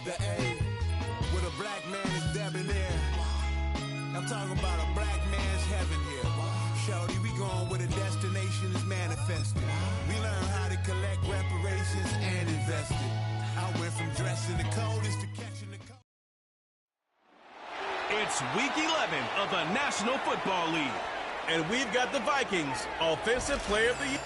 The A with a black man is debonair. I'm talking about a black man's heaven here. Shorty, we going where the destination is manifested. We learn how to collect reparations and invest it. I went from dressing the coldest to catching the cold. It's week 11 of the National Football League, and we've got the Vikings Offensive Player of the Year.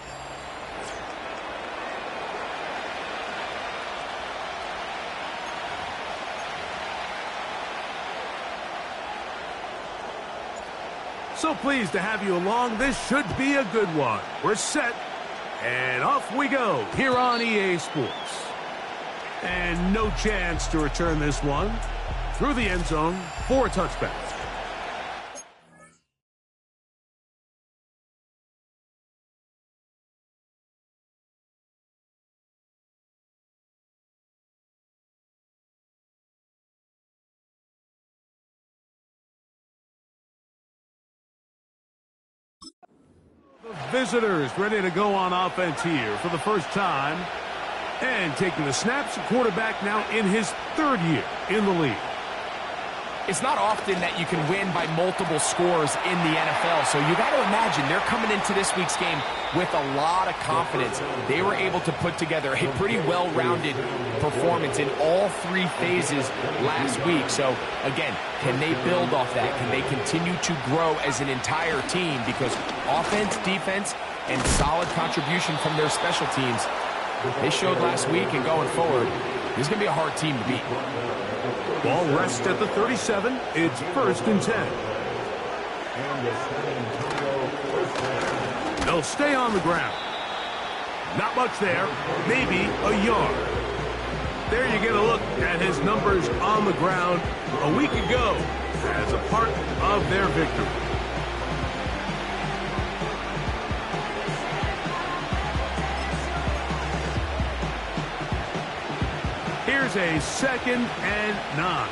So pleased to have you along. This should be a good one. We're set, and off we go here on EA Sports. And no chance to return this one through the end zone for a touchback. The visitors ready to go on offense here for the first time. And taking the snaps, quarterback now in his third year in the league. It's not often that you can win by multiple scores in the NFL, so you got to imagine they're coming into this week's game with a lot of confidence. They were able to put together a pretty well-rounded performance in all three phases last week. So, again, can they build off that? Can they continue to grow as an entire team? Because offense, defense, and solid contribution from their special teams, they showed last week, and going forward, this is going to be a hard team to beat. Ball rests at the 37. It's 1st and 10. They'll stay on the ground. Not much there. Maybe a yard. There you get a look at his numbers on the ground a week ago as a part of their victory. Here's a 2nd and 9.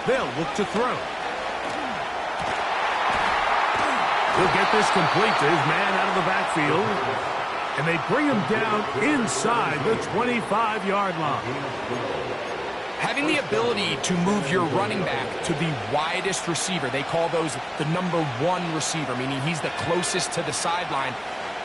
They'll look to throw. He'll get this complete to his man out of the backfield. And they bring him down inside the 25-yard line. Having the ability to move your running back to the widest receiver, they call those the number 1 receiver, meaning he's the closest to the sideline.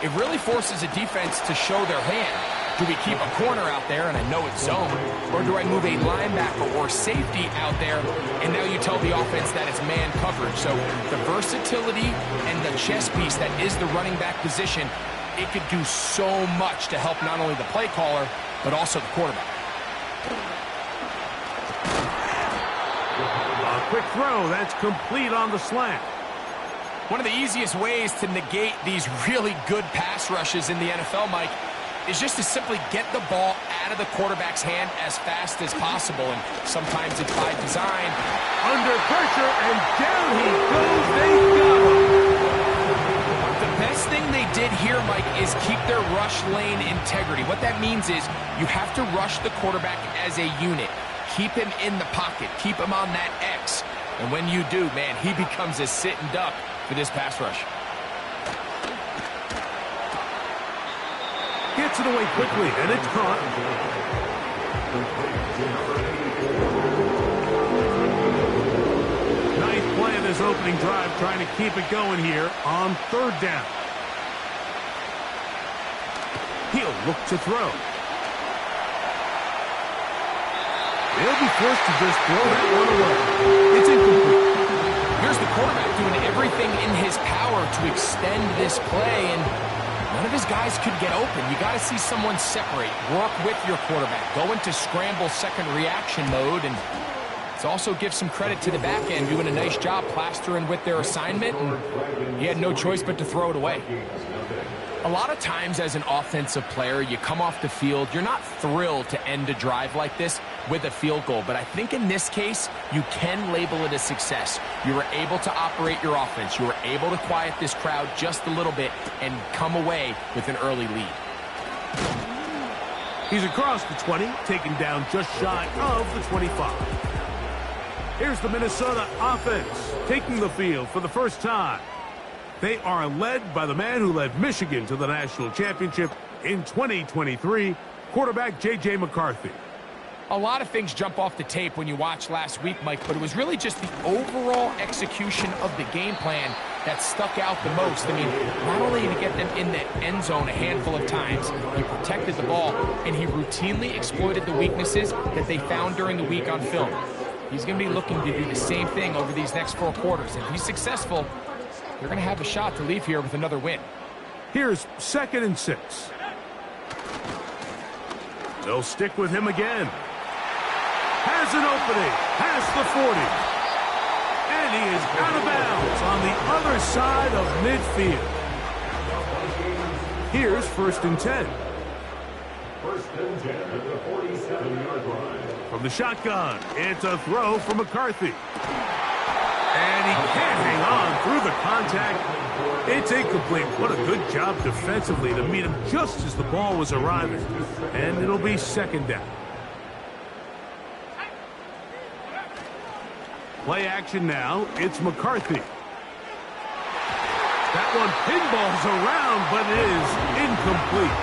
It really forces a defense to show their hand. Do we keep a corner out there, and I know it's zone, or do I move a linebacker or safety out there, and now you tell the offense that it's man coverage? So the versatility and the chess piece that is the running back position, it could do so much to help not only the play caller, but also the quarterback. A quick throw, that's complete on the slant. One of the easiest ways to negate these really good pass rushes in the NFL, Mike, is just to simply get the ball out of the quarterback's hand as fast as possible. And sometimes it's by design. Under pressure, and down he goes. They got him. The best thing they did here, Mike, is keep their rush lane integrity. What that means is you have to rush the quarterback as a unit. Keep him in the pocket. Keep him on that X. And when you do, man, he becomes a sitting duck for this pass rush. Gets it away quickly, and it's caught. Nice play of this opening drive, trying to keep it going here on 3rd down. He'll look to throw. They'll be forced to just throw that one away. It's incomplete. Here's the quarterback doing everything in his power to extend this play, and none of his guys could get open. You got to see someone separate, work with your quarterback, go into scramble second reaction mode, and it also gives some credit to the back end, doing a nice job plastering with their assignment, and he had no choice but to throw it away. A lot of times as an offensive player, you come off the field, you're not thrilled to end a drive like this with a field goal. But I think in this case, you can label it a success. You were able to operate your offense. You were able to quiet this crowd just a little bit and come away with an early lead. He's across the 20, taken down just shy of the 25. Here's the Minnesota offense taking the field for the first time. They are led by the man who led Michigan to the national championship in 2023, quarterback J.J. McCarthy. A lot of things jump off the tape when you watch last week, Mike, but it was really just the overall execution of the game plan that stuck out the most. I mean, not only did he get them in the end zone a handful of times, he protected the ball, and he routinely exploited the weaknesses that they found during the week on film. He's going to be looking to do the same thing over these next 4 quarters. If he's successful, they're going to have a shot to leave here with another win. Here's 2nd and 6. They'll stick with him again. Has an opening, past the 40. And he is out of bounds on the other side of midfield. Here's 1st and 10. 1st and 10 at the 47-yard line. From the shotgun, it's a throw for McCarthy. And he can't hang on through the contact. It's incomplete. What a good job defensively to meet him just as the ball was arriving. And it'll be 2nd down. Play action now. It's McCarthy. That one pinballs around, but it is incomplete.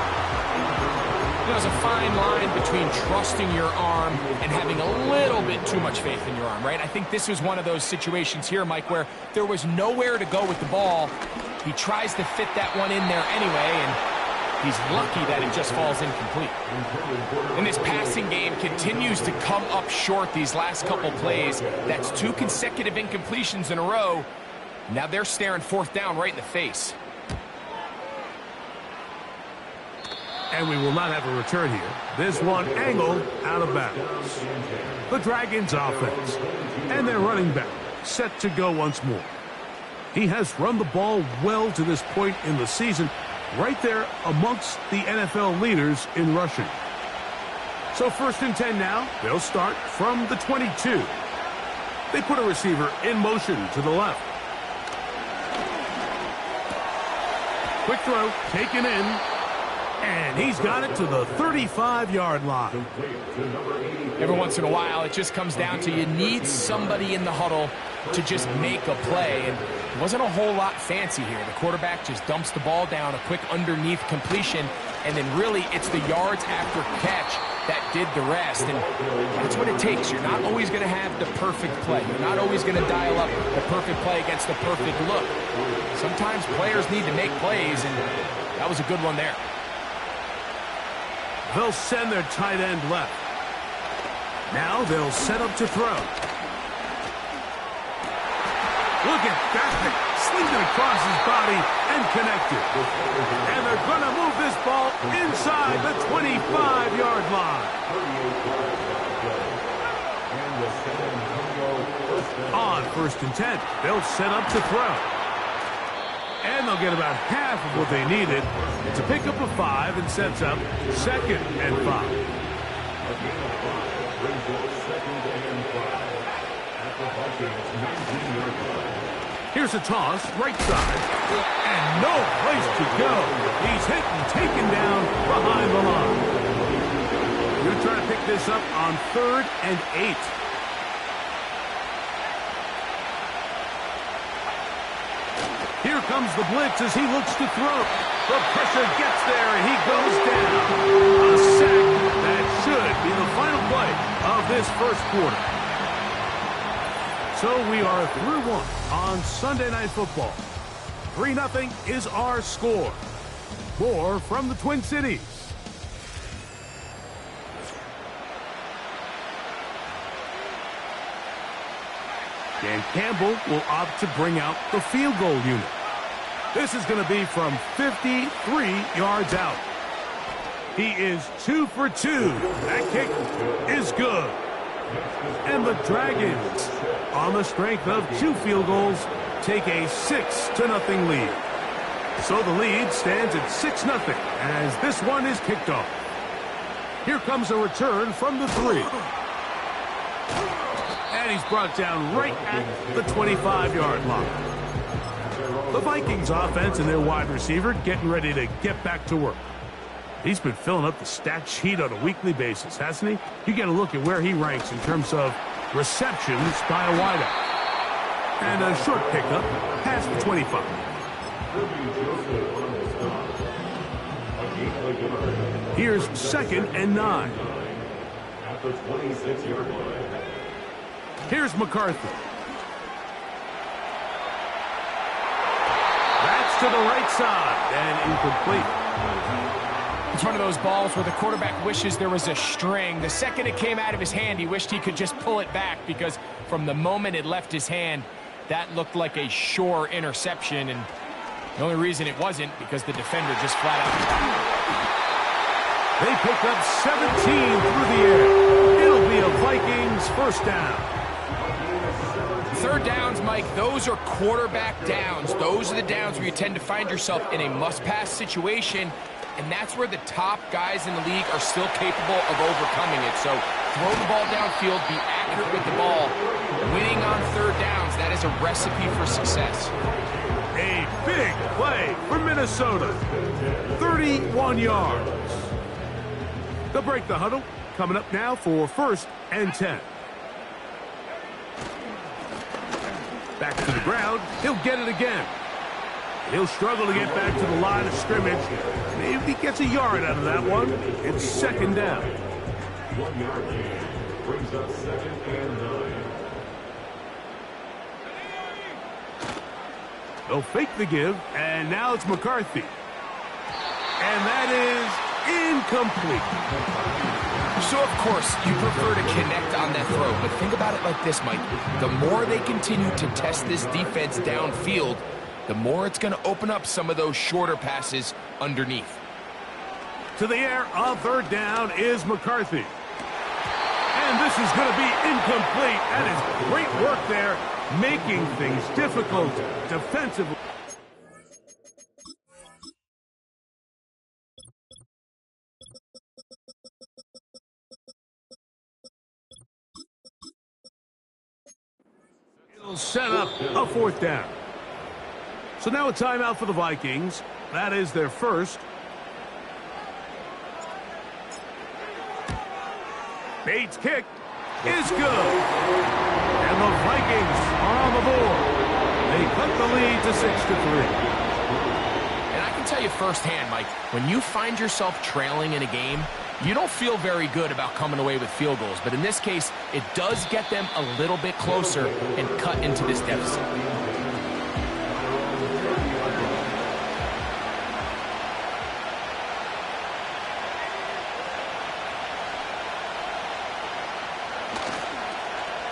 There's a fine line between trusting your arm and having a little bit too much faith in your arm, right? I think this was one of those situations here, Mike, where there was nowhere to go with the ball. He tries to fit that one in there anyway, and he's lucky that it just falls incomplete. And this passing game continues to come up short these last couple plays. That's 2 consecutive incompletions in a row. Now they're staring 4th down right in the face. And we will not have a return here. This one angled out of bounds. The Dragons offense and their running back set to go once more. He has run the ball well to this point in the season, right there amongst the NFL leaders in rushing. So 1st and 10 now. They'll start from the 22. They put a receiver in motion to the left. Quick throw, taken in. And he's got it to the 35-yard line. Every once in a while, it just comes down to you need somebody in the huddle to just make a play. And it wasn't a whole lot fancy here. The quarterback just dumps the ball down, a quick underneath completion, and then really it's the yards after catch that did the rest. And that's what it takes. You're not always going to have the perfect play. You're not always going to dial up the perfect play against the perfect look. Sometimes players need to make plays, and that was a good one there. They'll send their tight end left. Now they'll set up to throw. Look at that. Slinged it across his body and connected. And they're going to move this ball inside the 25-yard line. On 1st and 10, they'll set up to throw. And they'll get about half of what they needed. It's a pickup of 5 and sets up 2nd and 5. Here's a toss, right side. And no place to go. He's hit and taken down behind the line. Going to try to pick this up on 3rd and 8. Here comes the blitz as he looks to throw. The pressure gets there, and he goes down. A sack that should be the final play of this 1st quarter. So we are through 1 on Sunday Night Football. 3-0 is our score. More from the Twin Cities. Dan Campbell will opt to bring out the field goal unit. This is going to be from 53 yards out. He is 2 for 2. That kick is good. And the Dragons, on the strength of 2 field goals, take a 6-0 lead. So the lead stands at 6-0 as this one is kicked off. Here comes a return from the 3. And he's brought down right at the 25-yard line. The Vikings offense and their wide receiver getting ready to get back to work. He's been filling up the stat sheet on a weekly basis, hasn't he? You get a look at where he ranks in terms of receptions by a wideout. And a short pickup past the 25. Here's 2nd and 9. At the 26-yard line. Here's McCarthy. That's to the right side and incomplete. It's one of those balls where the quarterback wishes there was a string. The second it came out of his hand, he wished he could just pull it back, because from the moment it left his hand, that looked like a sure interception, and the only reason it wasn't because the defender just flat out. They pick up 17 through the air. It'll be a Vikings first down. Third downs, Mike, those are quarterback downs. Those are the downs where you tend to find yourself in a must-pass situation, and that's where the top guys in the league are still capable of overcoming it. So throw the ball downfield, be accurate with the ball. Winning on third downs, that is a recipe for success. A big play for Minnesota. 31 yards. They'll break the huddle. Coming up now for 1st and 10. Back to the ground. He'll get it again. He'll struggle to get back to the line of scrimmage. Maybe he gets a yard out of that one. It's 2nd down. 1 yard gain brings up 2nd and 9. They'll fake the give, and now it's McCarthy. And that is incomplete. So, of course, you prefer to connect on that throw, but think about it like this, Mike. The more they continue to test this defense downfield, the more it's going to open up some of those shorter passes underneath. To the air on 3rd down is McCarthy. And this is going to be incomplete. That is great work there, making things difficult defensively. It'll set up a 4th down. So now a timeout for the Vikings. That is their first. Bates' kick is good. And the Vikings are on the board. They cut the lead to 6-3. And I can tell you firsthand, Mike, when you find yourself trailing in a game, you don't feel very good about coming away with field goals. But in this case, it does get them a little bit closer and cut into this deficit.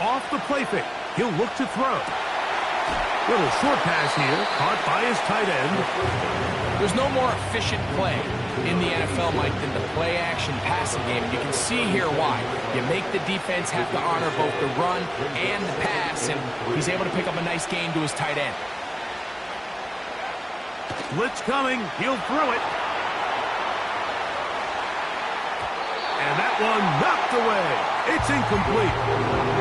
Off the play fake. He'll look to throw. Little short pass here, caught by his tight end. There's no more efficient play in the NFL, Mike, than the play-action passing game. And you can see here why. You make the defense have to honor both the run and the pass, and he's able to pick up a nice gain to his tight end. Blitz coming. He'll throw it. And that one knocked away. It's incomplete.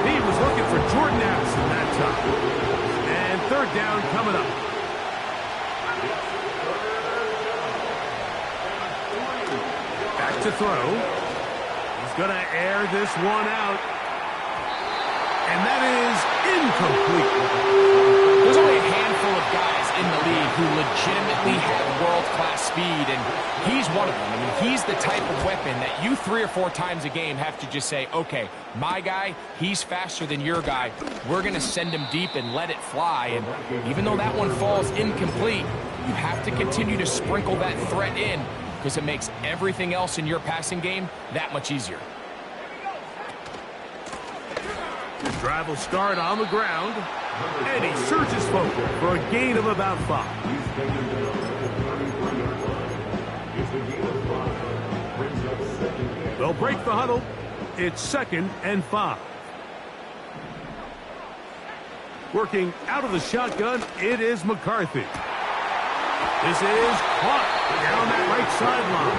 He was looking for Jordan Addison that time. And 3rd down coming up. Back to throw. He's going to air this one out. And that is incomplete. There's only a handful of guys in the league who legitimately have world-class speed, and he's one of them. I mean, he's the type of weapon that you 3 or 4 times a game have to just say, okay, my guy, he's faster than your guy. We're going to send him deep and let it fly. And even though that one falls incomplete, you have to continue to sprinkle that threat in, because it makes everything else in your passing game that much easier. The drive will start on the ground, and he surges forward for a gain of about 5. They'll break the huddle. It's 2nd and 5. Working out of the shotgun, it is McCarthy. This is caught down that right sideline.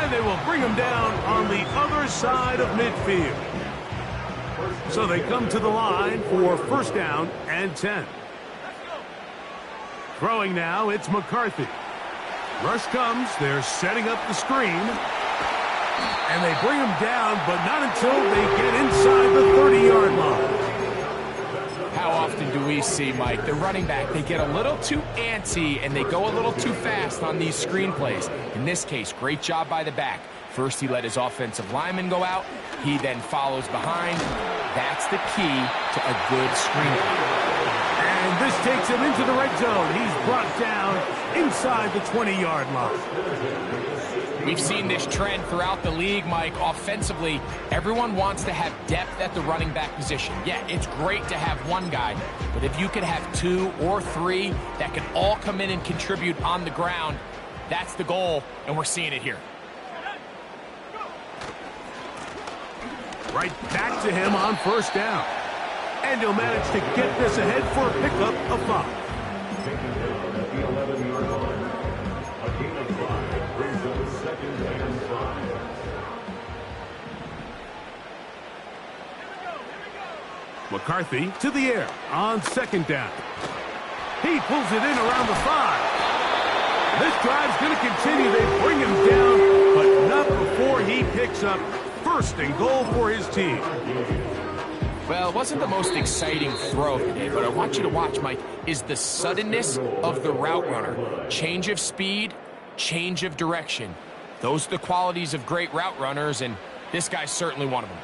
And they will bring him down on the other side of midfield. So they come to the line for 1st down and 10. Throwing now, it's McCarthy. Rush comes, they're setting up the screen. And they bring him down, but not until they get inside the 30-yard line. How often do we we see, Mike. The running back, they get a little too antsy and they go a little too fast on these screen plays. In this case, great job by the back. First, he let his offensive lineman go out. He then follows behind. That's the key to a good screen play. And this takes him into the red zone. He's brought down inside the 20-yard line. We've seen this trend throughout the league, Mike. Offensively, everyone wants to have depth at the running back position. Yeah, it's great to have one guy, but if you could have 2 or 3 that can all come in and contribute on the ground, that's the goal, and we're seeing it here. Right back to him on first down. And he'll manage to get this ahead for a pickup of 5. Taken down at the 11-yard line. A gain of 5 brings up 2nd and 5. McCarthy to the air on 2nd down. He pulls it in around the 5. This drive's going to continue. They bring him down, but not before he picks up 1st and goal for his team. Well, it wasn't the most exciting throw today, but I want you to watch, Mike, is the suddenness of the route runner. Change of speed, change of direction. Those are the qualities of great route runners, and this guy's certainly one of them.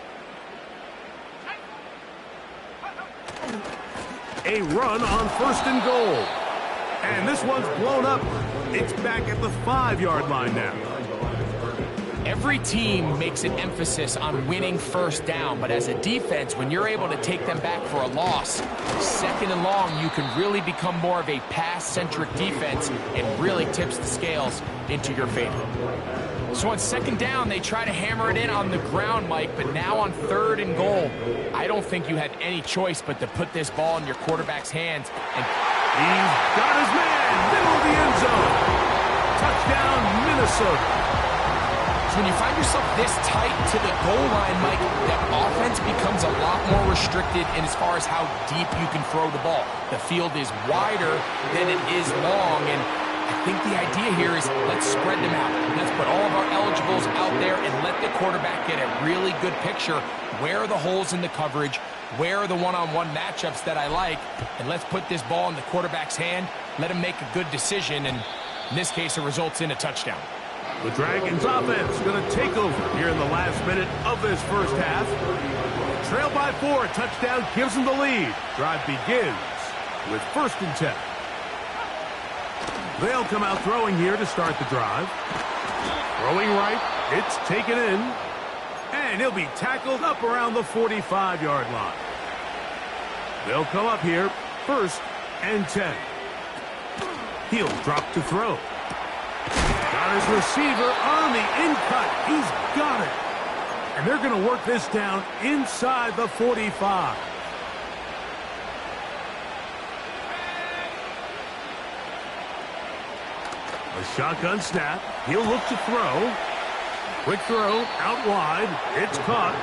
A run on 1st and goal. And this one's blown up. It's back at the 5-yard line now. Every team makes an emphasis on winning first down, but as a defense, when you're able to take them back for a loss, 2nd and long, you can really become more of a pass-centric defense and really tips the scales into your favor. So on 2nd down, they try to hammer it in on the ground, Mike, but now on 3rd and goal, I don't think you have any choice but to put this ball in your quarterback's hands. And he's got his man, middle of the end zone. Touchdown, Minnesota. When you find yourself this tight to the goal line, Mike, that offense becomes a lot more restricted in as far as how deep you can throw the ball. The field is wider than it is long, and I think the idea here is let's spread them out. Let's put all of our eligibles out there and let the quarterback get a really good picture. Where are the holes in the coverage? Where are the one-on-one matchups that I like? And let's put this ball in the quarterback's hand, let him make a good decision, and in this case, it results in a touchdown. The Dragons offense going to take over here in the last minute of this first half. Trail by 4, touchdown gives them the lead. Drive begins with 1st and 10. They'll come out throwing here to start the drive. Throwing right, it's taken in. And he'll be tackled up around the 45-yard line. They'll come up here, 1st and 10. He'll drop to throw. Got his receiver on the in-cut. He's got it. And they're going to work this down inside the 45. A shotgun snap. He'll look to throw. Quick throw out wide. It's caught.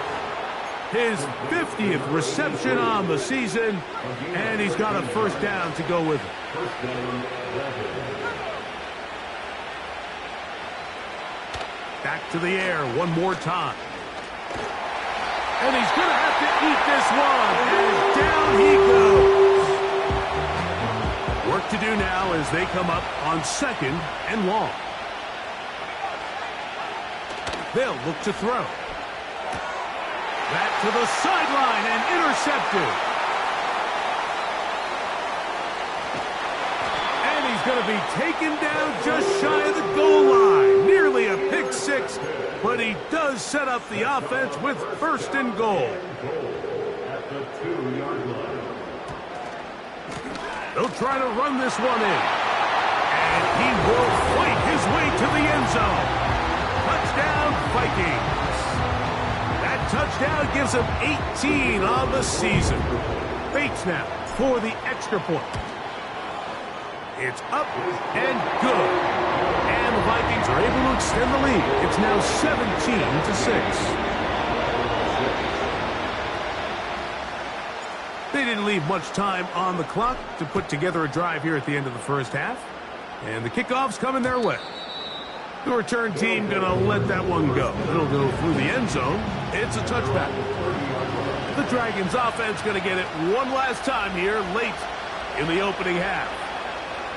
His 50th reception on the season. And he's got a 1st down to go with it. Back to the air one more time. And he's going to have to eat this one. And down he goes. Work to do now as they come up on 2nd and long. They'll look to throw. Back to the sideline and intercepted. And he's going to be taken down just shy of the goal line. Nearly a pick 6, but he does set up the offense with 1st and goal. At the 2-yard line. They'll try to run this one in. And he will fight his way to the end zone. Touchdown, Vikings. That touchdown gives him 18 on the season. Bates now for the extra point. It's up and good. And the Vikings are able to extend the lead. It's now 17-6. They didn't leave much time on the clock to put together a drive here at the end of the first half. And the kickoff's coming their way. The return team going to let that one go. It'll go through the end zone. It's a touchback. The Dragons offense going to get it one last time here late in the opening half.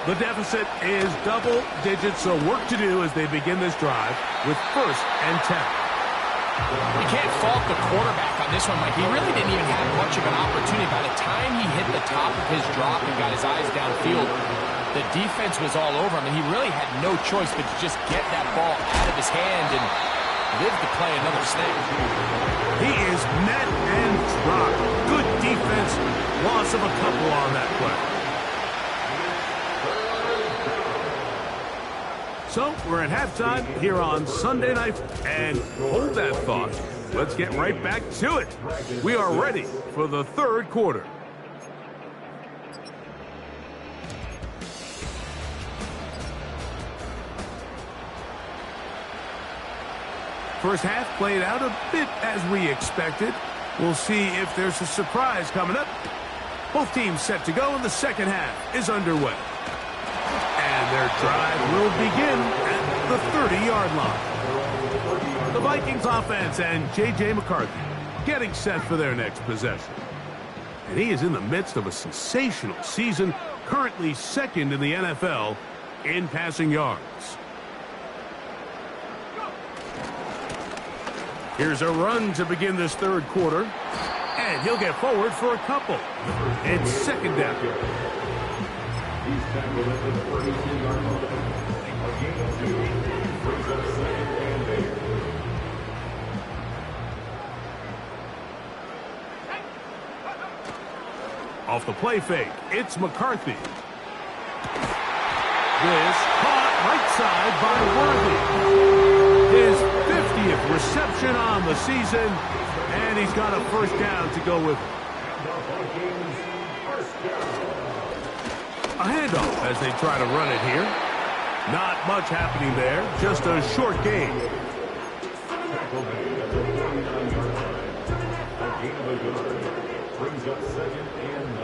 The deficit is double digits, so work to do as they begin this drive with 1st and 10. You can't fault the quarterback on this one, Mike. He really didn't even have much of an opportunity. By the time he hit the top of his drop and got his eyes downfield, the defense was all over him, and he really had no choice but to just get that ball out of his hand and live to play another snap. He is met and dropped. Good defense. Loss of a couple on that play. So we're at halftime here on Sunday night. And hold that thought. Let's get right back to it. We are ready for the 3rd quarter. First half played out a bit as we expected. We'll see if there's a surprise coming up. Both teams set to go, and the second half is underway. And their drive will begin at the 30-yard line. The Vikings offense and J.J. McCarthy getting set for their next possession. And he is in the midst of a sensational season, currently 2nd in the NFL in passing yards. Here's a run to begin this 3rd quarter. And he'll get forward for a couple. It's 2nd down. He's tackled at the 32-yard line. A gain of 2 brings up 2nd and 8. Off the play fake, it's McCarthy. This caught right side by Worthy. His 50th reception on the season, and he's got a 1st down to go with it. A handoff as they try to run it here. Not much happening there, just a short gain. A gain of a yard brings up 2nd and 9.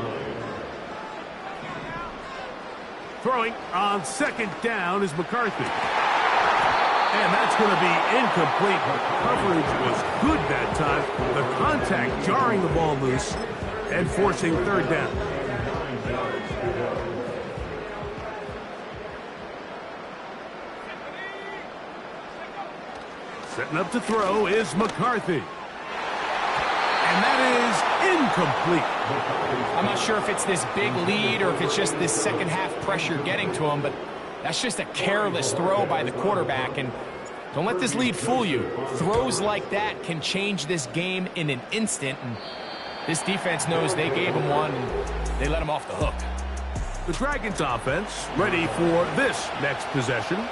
Throwing on 2nd down is McCarthy. And that's going to be incomplete. Coverage was good that time. The contact jarring the ball loose and forcing 3rd down. Setting up to throw is McCarthy. And that is incomplete. I'm not sure if it's this big lead or if it's just this second half pressure getting to him, but that's just a careless throw by the quarterback. And don't let this lead fool you. Throws like that can change this game in an instant. And this defense knows they gave him one, and they let him off the hook. The Dragons offense ready for this next possession.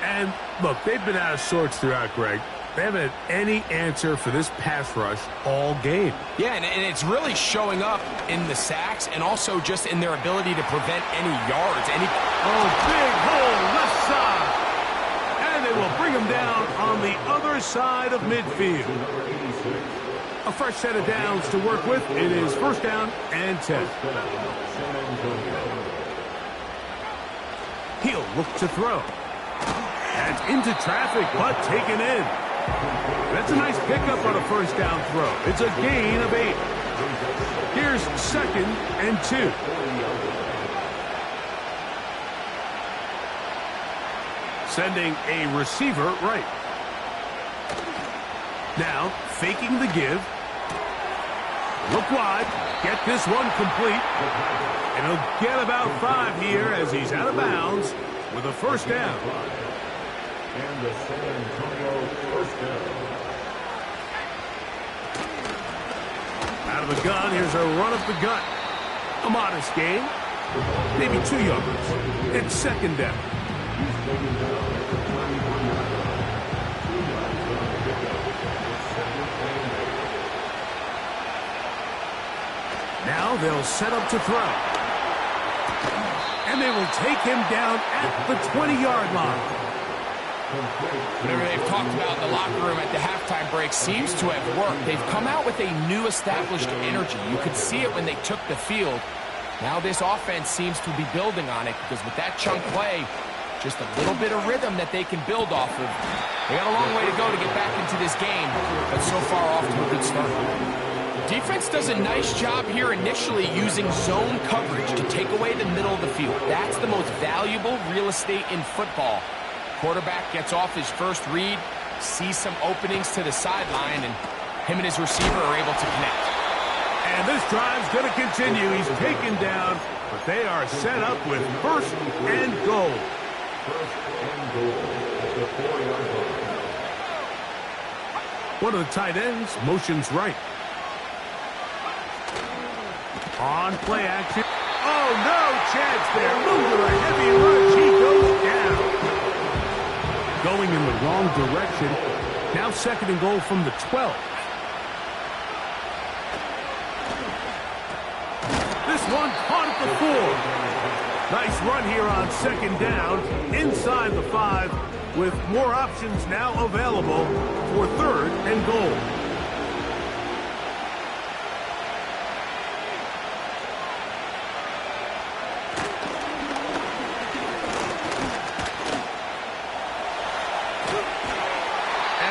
And look, they've been out of sorts throughout, Greg. They haven't had any answer for this pass rush all game. Yeah, and it's really showing up in the sacks and also just in their ability to prevent any yards. Oh, big hole left side. And they will bring him down on the other side of midfield. A fresh set of downs to work with. It is 1st down and 10. He'll look to throw. That's into traffic, but taken in. That's a nice pickup on a 1st down throw. It's a gain of 8. Here's 2nd and 2. Sending a receiver right. Now, faking the give. Look wide. Get this one complete. And he'll get about 5 here as he's out of bounds with a 1st down. And the San Antonio 1st down. Out of the gun, here's a run up the gut. A modest gain. Maybe 2 yards. It's 2nd down. Now they'll set up to throw. And they will take him down at the 20-yard line. Whatever they've talked about in the locker room at the halftime break seems to have worked. They've come out with a new established energy. You could see it when they took the field. Now this offense seems to be building on it because with that chunk play, just a little bit of rhythm that they can build off of. They got a long way to go to get back into this game, but so far off to a good start. Defense does a nice job here initially using zone coverage to take away the middle of the field. That's the most valuable real estate in football. Quarterback gets off his first read, sees some openings to the sideline, and him and his receiver are able to connect. And this drive's going to continue. He's taken down, but they are set up with first and goal. First and goal at the 4-yard line. One of the tight ends motions right. On play action. Oh, no chance there. Move with a heavy rush. He goes down. Going in the wrong direction. Now second and goal from the 12. This one caught at the 4. Nice run here on second down. Inside the 5 with more options now available for third and goal.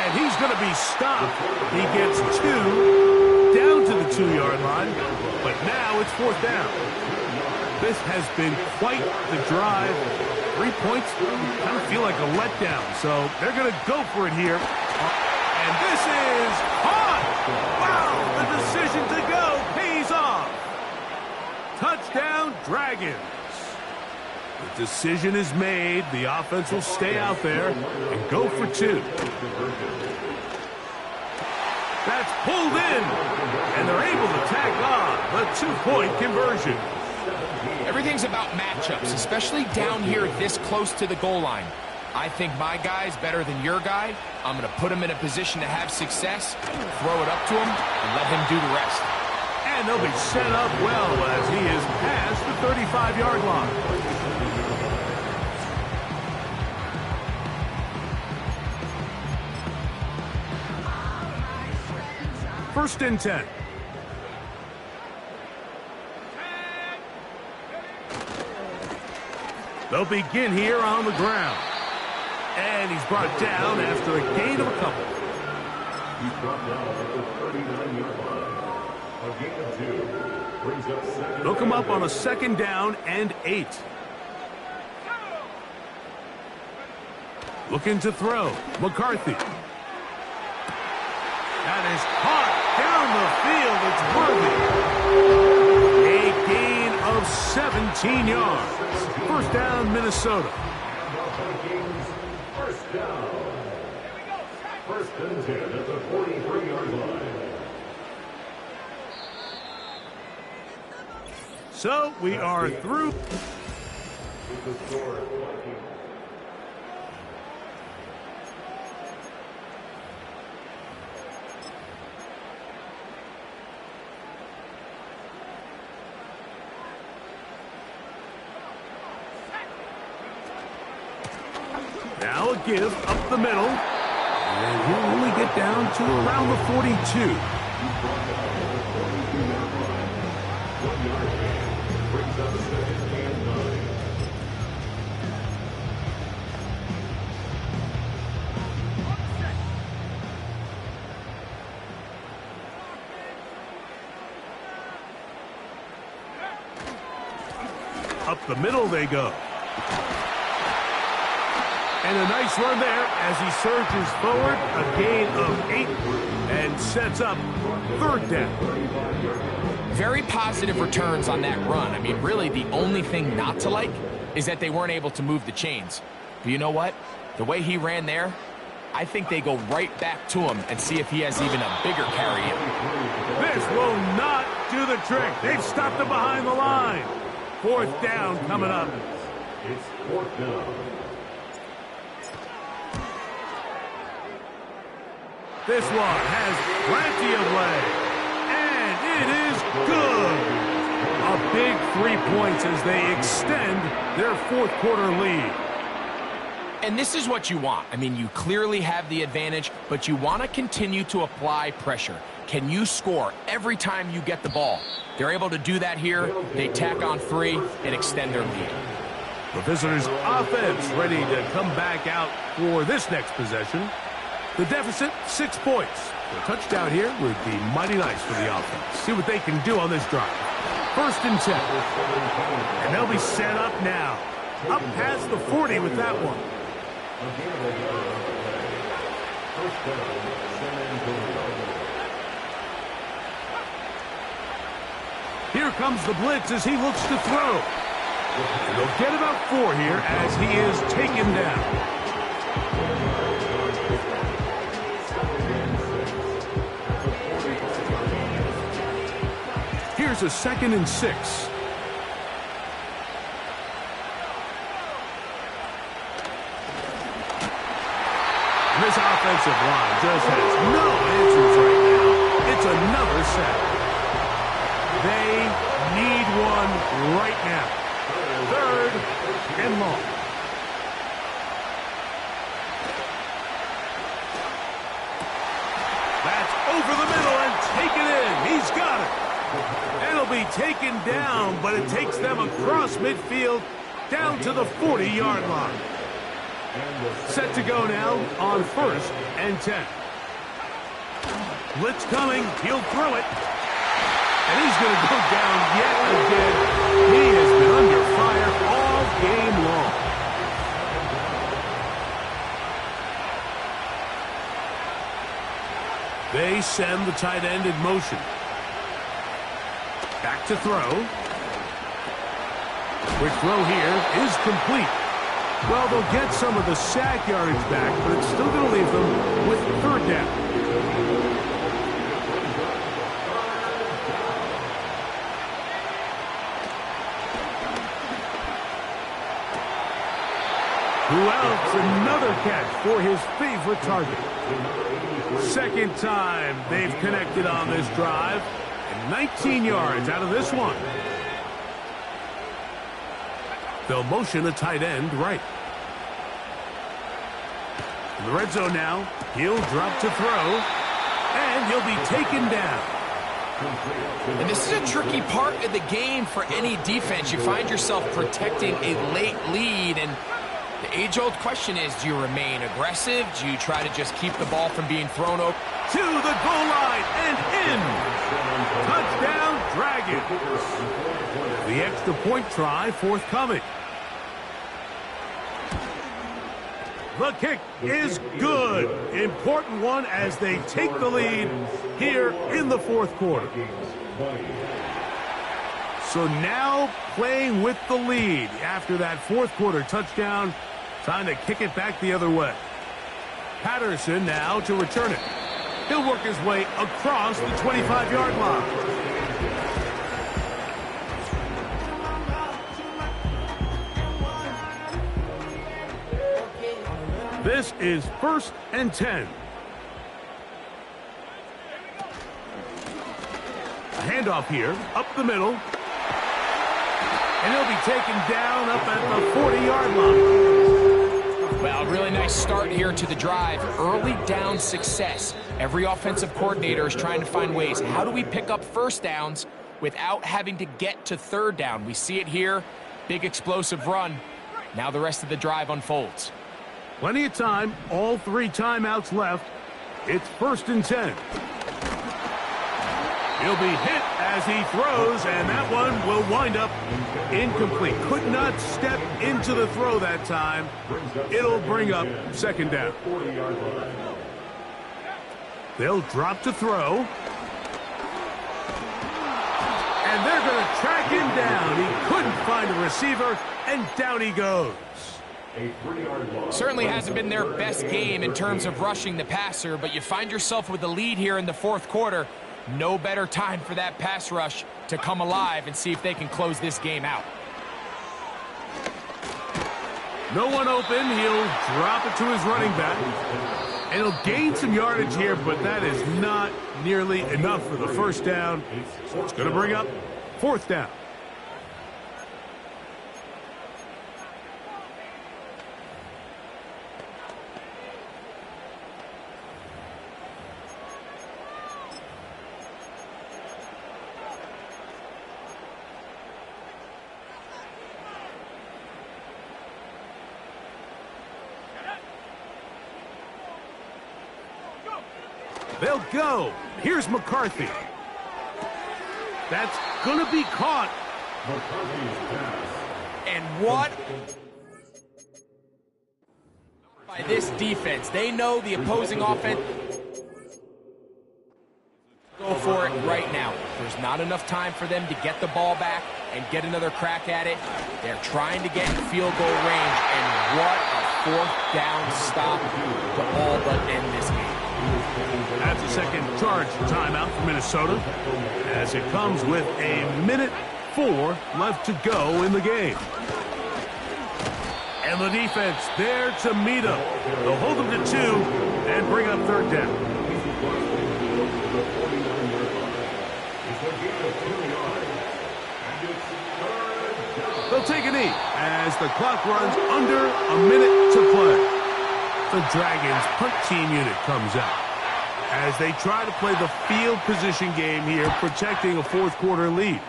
He's going to be stopped. He gets 2 down to the 2-yard line, but now it's fourth down. This has been quite the drive. 3 points kind of feel like a letdown, so they're going to go for it here. And this is caught. Wow, the decision to go pays off. Touchdown, Dragons. The decision is made. The offense will stay out there and go for 2. That's pulled in, and they're able to tack on the 2-point conversion. Everything's about matchups, especially down here this close to the goal line. I think my guy's better than your guy. I'm going to put him in a position to have success, throw it up to him, and let him do the rest. And they'll be set up well as he is past the 35-yard line. First and 10. They'll begin here on the ground. And he's brought down after a gain of a couple. He's brought down at the 39-yard line. A gain of 2 brings up second. They'll come up on a second down and 8. Looking to throw. McCarthy. That is caught down the field. It's worthy. A gain of 17 yards. First down, Minnesota. First down. First and 10 at the 43-yard line. So we are through. With the score at Vikings. Now a give up the middle. And he'll only get down to around the 42. Up the middle they go. And a nice run there as he surges forward. A gain of 8 and sets up third down. Very positive returns on that run. I mean, really, the only thing not to like is that they weren't able to move the chains. But you know what? The way he ran there, I think they go right back to him and see if he has even a bigger carry in. This will not do the trick. They've stopped him behind the line. Fourth down coming up. It's fourth down. This one has plenty of leg. And it is good. A big 3 points as they extend their fourth quarter lead. And this is what you want. I mean, you clearly have the advantage, but you want to continue to apply pressure. Can you score every time you get the ball? They're able to do that here. They tack on 3 and extend their lead. The visitors' offense ready to come back out for this next possession. The deficit, 6 points. A touchdown here would be mighty nice for the offense. See what they can do on this drive. 1st and 10. And they'll be set up now. Up past the 40 with that one. Here comes the blitz as he looks to throw. And they'll get about 4 here as he is taken down. Here's a 2nd and 6. This offensive line just has no answers right now. It's another sack. They need one right now. 3rd and long. That's over the middle and taken in. He's got it. It'll be taken down, but it takes them across midfield down to the 40-yard line. Set to go now on 1st and 10. Blitz coming. He'll throw it. And he's going to go down yet again. He has been under fire all game long. They send the tight end in motion. Back to throw. Quick throw here is complete. Well, they'll get some of the sack yardage back, but it's still going to leave them with 3rd down. Who else? Another catch for his favorite target. 2nd time they've connected on this drive. And 19 yards out of this one. They'll motion a tight end right. In the red zone now. He'll drop to throw. And he'll be taken down. And this is a tricky part of the game for any defense. You find yourself protecting a late lead, and the age-old question is, do you remain aggressive? Do you try to just keep the ball from being thrown over? To the goal line and in. Touchdown, Dragons. The extra point try forthcoming. The kick is good. Important one as they take the lead here in the 4th quarter. So now playing with the lead after that 4th quarter touchdown. Time to kick it back the other way. Patterson now to return it. He'll work his way across the 25-yard line. This is 1st and 10. A handoff here, up the middle. And he'll be taken down up at the 40-yard line. Well, really nice start here to the drive. Early down success. Every offensive coordinator is trying to find ways. How do we pick up 1st downs without having to get to 3rd down? We see it here. Big explosive run. Now the rest of the drive unfolds. Plenty of time. All 3 timeouts left. It's 1st and 10. He'll be hit as he throws, and that one will wind up incomplete. Could not step into the throw that time. It'll bring up 2nd down. They'll drop to throw. And they're going to track him down. He couldn't find a receiver, and down he goes. Certainly hasn't been their best game in terms of rushing the passer, but you find yourself with the lead here in the 4th quarter. No better time for that pass rush to come alive and see if they can close this game out. No one open. He'll drop it to his running back. And he'll gain some yardage here, but that is not nearly enough for the 1st down. So it's going to bring up 4th down. They'll go. Here's McCarthy. That's going to be caught. And what? By this defense, they know the opposing offense. Go for it right now. There's not enough time for them to get the ball back and get another crack at it. They're trying to get in field goal range, and what a fourth down stop to all but end this game. That's a second charge timeout for Minnesota, as it comes with a minute 4 left to go in the game. And the defense there to meet them. They'll hold them to 2 and bring up third down. They'll take a knee as the clock runs under a minute to play. The Dragons punt team unit comes out as they try to play the field position game here, protecting a fourth quarter lead.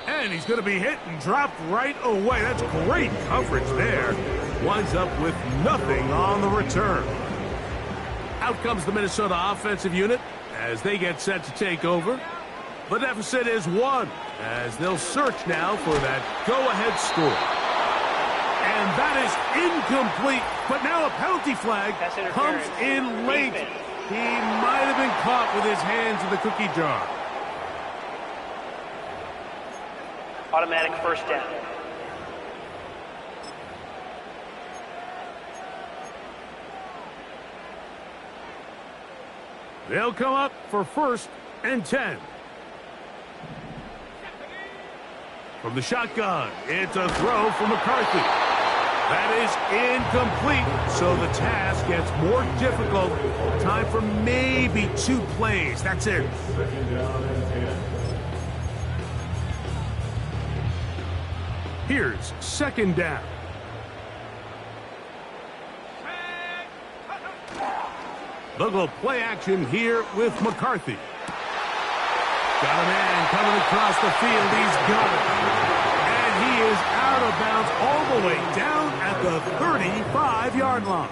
And he's going to be hit and dropped right away. That's great coverage there. Winds up with nothing on the return. Out comes the Minnesota offensive unit as they get set to take over. The deficit is 1 as they'll search now for that go-ahead score. And that is incomplete, but now a penalty flag comes in late. He might have been caught with his hands in the cookie jar. Automatic first down. They'll come up for 1st and 10. From the shotgun, it's a throw from McCarthy. That is incomplete, so the task gets more difficult. Time for maybe 2 plays. That's it. Here's 2nd down. They'll go play action here with McCarthy. Got a man coming across the field. He's got it. And he is out of bounds all the way down at the 35-yard line.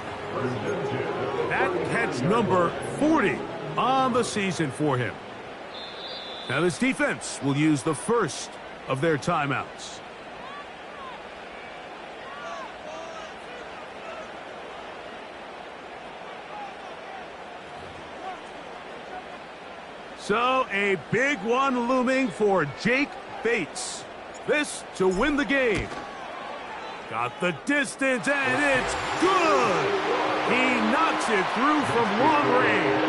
That catch number 40 on the season for him. Now this defense will use the first of their timeouts. So a big one looming for Jake Bates. This to win the game. Got the distance, and it's good. He knocks it through from long range.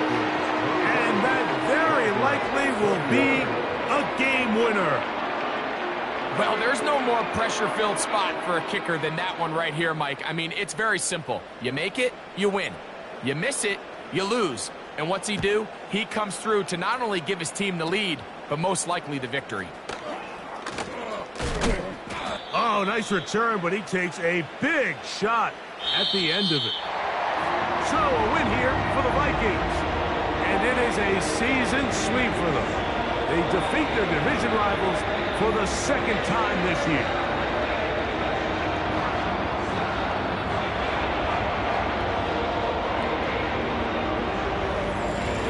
And that very likely will be a game winner. Well, there's no more pressure-filled spot for a kicker than that one right here, Mike. I mean, it's very simple. You make it, you win. You miss it, you lose. And what's he do? He comes through to not only give his team the lead, but most likely the victory. Oh, nice return, but he takes a big shot at the end of it. So a win here for the Vikings. And it is a season sweep for them. They defeat their division rivals for the 2nd time this year.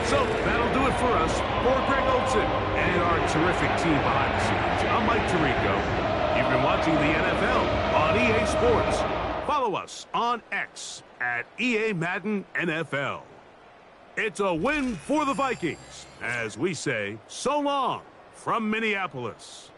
So that'll do it for us. For Greg Olson and our terrific team behind the scenes, I'm Mike Tirico. You've been watching the NFL on EA Sports. Follow us on X at EA Madden NFL. It's a win for the Vikings, as we say so long from Minneapolis.